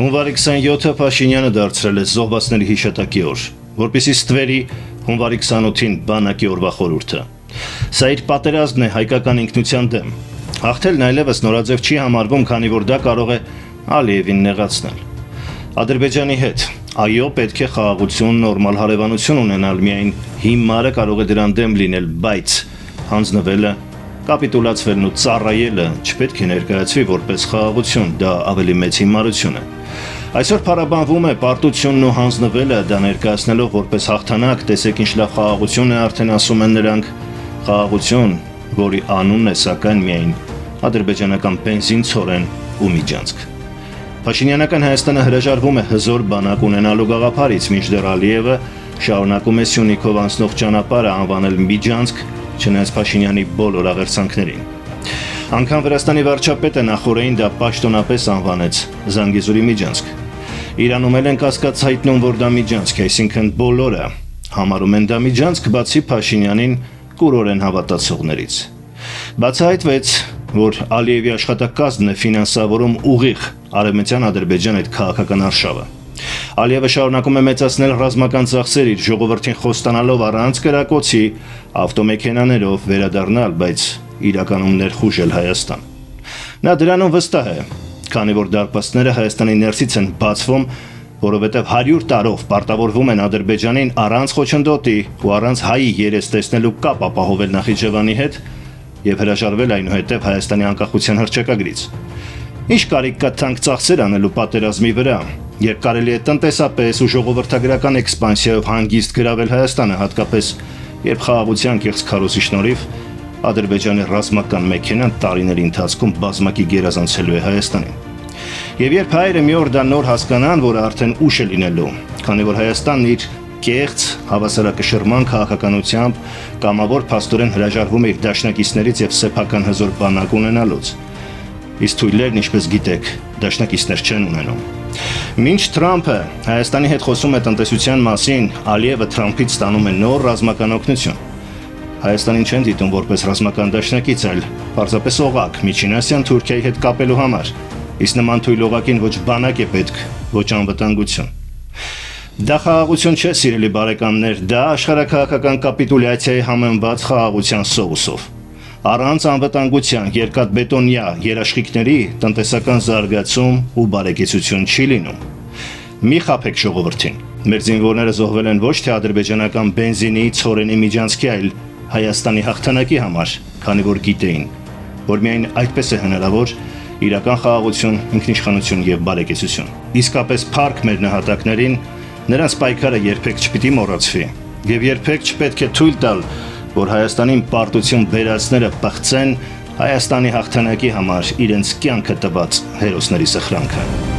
Հունվարի 27-ը Փաշինյանը դարձրել է զոհվածների հիշատակի օր, որպեսզի ստվերի հունվարի 28-ին բանակի օրվա խորհուրդը։ Սա իր պատերազմն է հայկական ինքնության դեմ։ Հաղթելն այլևս նորաձև չի համարվում, քանի որ դա կարող է Ալիևին նեղացնել։ Ադրբեջանի հետ, այո, պետք է խաղաղություն, նորմալ հարևանություն ունենալ, միայն հիմարը կարող է դրան դեմ լինել, բայց հանձնվելը, կապիտուլացվելն ու ծառայելը չպետք է ներկայացվի որպես խաղաղություն, դա ավելի մեծ հիմարություն է։ Այսօր փառաբանվում է պարտությունն ու հանձնվելը, դա ներկայացնելով որպես հաղթանակ, տեսեք ինչ լավ խաղաղություն է արդեն ասում են նրանք, խաղաղություն, որի անունն է սակայն միայն ադրբեջանական բենզին, ցորեն ու միջանցք։ Փաշինյանական Հայաստանը հրաժարվում է հզոր բանակ ունենալու գաղափարից, մինչդեռ Ալիևը շարունակում է Սյունիքով անցնող ճանապարհը անվանել Միջանցք, չնայած Փաշինյանի բոլոր աղերսանքներին։ Անկամ Վրաստանի վարչապետը նախորդին դա պաշտոնապես անվանեց Զանգեզուրի Միջանցք։ Իրանում էլ են կասկած հայտնում, որ դա Միջանցք է, այսինքն բոլորը համարում են դա Միջանցք, բացի Փաշինյանին կուրորեն հավատացողներից։ Բացահայտվեց, որ Ալիևի աշխատակազմն է ֆինանսավորում ուղիղ Արևմտյան Ադրբեջան այդ քաղաքական արշավը։ Ալիևը շարունակում է մեծացնել ռազմական ծախսեր իր ժողովրդին խոստանալով առանց կրակոցի ավտոմեքենաներով վերադառնալ, բայց իրականում ներխուժել Հայաստան։ Նա դրանում վստահ է, քանի որ դարպասները Հայաստանի ներսից են բացվում, որովհետև 100 տարով պարտավորվում են Ադրբեջանին առանց խոչընդոտի ու առանց հայի երես տեսնելու կապ ապահովել Նախիջևանի հետ եւ հրաժարվել այնուհետև Հայաստանի անկախության հռչակագրից։ Ինչ կարիք կա թանկ ծախսեր անելու պատերազմի վրա, երբ կարելի է տնտեսապես ու ժողովրդագրական էքսպանսիայով հանգիստ գրավել Հայաստանը, հատկապես երբ խաղաղության կեղծ քարոզի շնորհիվ Ադրբեջանի ռազմական մեքենան տարիների ընթացքում բազմակի գերազանցելու է Հայաստանին։ Եվ երբ հայերը մի օր դա նոր հասկանան, որ արդեն ուշ է լինելու, քանի որ Հայաստանն իր կեղծ հավասարակշռման քաղաքականությամբ կամավոր փաստորեն հրաժարվում է իր դաշնակիցներից եւ սեփական հզոր բանակ ունենալուց։ Իսկ թույլերն, ինչպես գիտեք, դաշնակիցներ չեն ունենում։ Մինչ Թրամփը Հայաստանի հետ խոսում է տնտեսության մասին, Ալիևը Թրամփից ստանում է նոր ռազմական օգնություն։ Հայաստանին չեն դիտում որպես ռազմական դաշնակից, այլ պարզապես օղակ Միջին Ասիան Թուրքիայի հետ կապելու համար։ Իսկ նման թույլ օղակին ոչ բանակ է պետք, ոչ անվտանգություն։ Դա խաղաղություն չէ, սիրելի բարեկամներ, դա աշխարհաքաղաքական կապիտուլյացիայի համեմված խաղաղության սովուսով։ Առանց անվտանգության, երկաթբետոնյա երաշխիքների տնտեսական զարգացում ու բարեկեցություն չի լինում։ Մի խաբեք ժողովրդին։ Մեր զինվորները զոհվել են ոչ թե ադրբեջանական բենզինի, ցորենի, միջանցքի, այլ Հայաստանի հաղթանակի համար, քանի որ գիտեին, որ միայն այդպես է հնարավոր իրական խաղաղություն, ինքնիշխանություն եւ բարեկեցություն։ Իսկապես փառք մեր նահատակներին, նրանց պայքարը երբեք չպիտի մոռացվի եւ երբեք չպետք է թույլ տալ, որ Հայաստանին պարտություն բերածները պղծեն Հայաստանի հաղթանակի համար իրենց կյանքը տված հերոսների սխրանքը։